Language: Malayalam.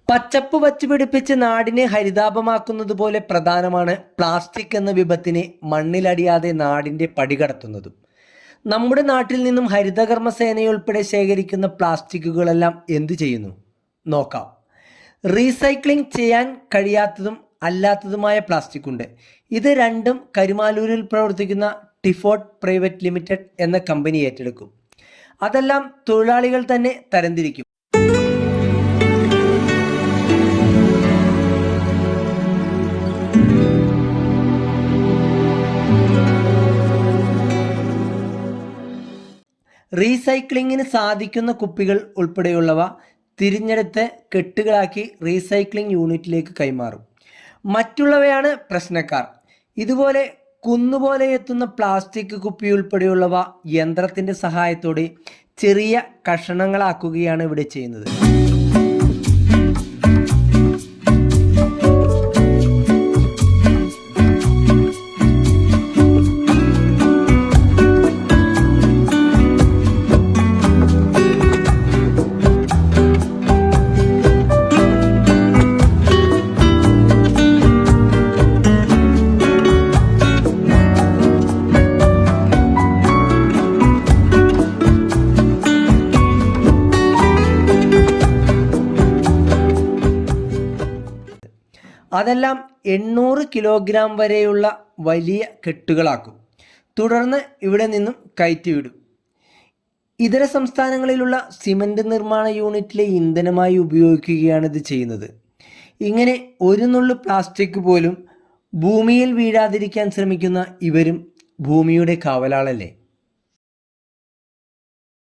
പച്ചപ്പ് വച്ചുപിടിപ്പിച്ച് നാടിനെ ഹരിതാപമാക്കുന്നത് പോലെ പ്രധാനമാണ് പ്ലാസ്റ്റിക് എന്ന വിപത്തിനെ മണ്ണിലടിയാതെ നാടിൻ്റെ പടികടത്തുന്നതും. നമ്മുടെ നാട്ടിൽ നിന്നും ഹരിതകർമ്മസേനയുൾപ്പെടെ ശേഖരിക്കുന്ന പ്ലാസ്റ്റിക്കുകളെല്ലാം എന്തു ചെയ്യുന്നു നോക്കാം. റീസൈക്ലിംഗ് ചെയ്യാൻ കഴിയാത്തതും അല്ലാത്തതുമായ പ്ലാസ്റ്റിക് ഉണ്ട്. ഇത് രണ്ടും കരുമാലൂരിൽ പ്രവർത്തിക്കുന്ന ടിഫോട്ട് പ്രൈവറ്റ് ലിമിറ്റഡ് എന്ന കമ്പനി ഏറ്റെടുക്കും. അതെല്ലാം തൊഴിലാളികൾ തന്നെ തരംതിരിക്കും. റീസൈക്ലിങ്ങിന് സാധിക്കുന്ന കുപ്പികൾ ഉൾപ്പെടെയുള്ളവ തിരഞ്ഞെടുത്ത് കെട്ടുകളാക്കി റീസൈക്ലിംഗ് യൂണിറ്റിലേക്ക് കൈമാറും. മറ്റുള്ളവയാണ് പ്രശ്നക്കാർ. ഇതുപോലെ കുന്നുപോലെ എത്തുന്ന പ്ലാസ്റ്റിക് കുപ്പി ഉൾപ്പെടെയുള്ളവ യന്ത്രത്തിൻ്റെ സഹായത്തോടെ ചെറിയ കഷണങ്ങളാക്കുകയാണ് ഇവിടെ ചെയ്യുന്നത്. അതെല്ലാം 800 കിലോഗ്രാം വരെയുള്ള വലിയ കെട്ടുകളാക്കും. തുടർന്ന് ഇവിടെ നിന്നും കയറ്റിവിടും. ഇതര സംസ്ഥാനങ്ങളിലുള്ള സിമൻറ്റ് നിർമ്മാണ യൂണിറ്റിലെ ഇന്ധനമായി ഉപയോഗിക്കുകയാണ് ഇത് ചെയ്യുന്നത്. ഇങ്ങനെ ഒരു നുള്ളു പ്ലാസ്റ്റിക് പോലും ഭൂമിയിൽ വീഴാതിരിക്കാൻ ശ്രമിക്കുന്ന ഇവരും ഭൂമിയുടെ കാവലാളല്ലേ.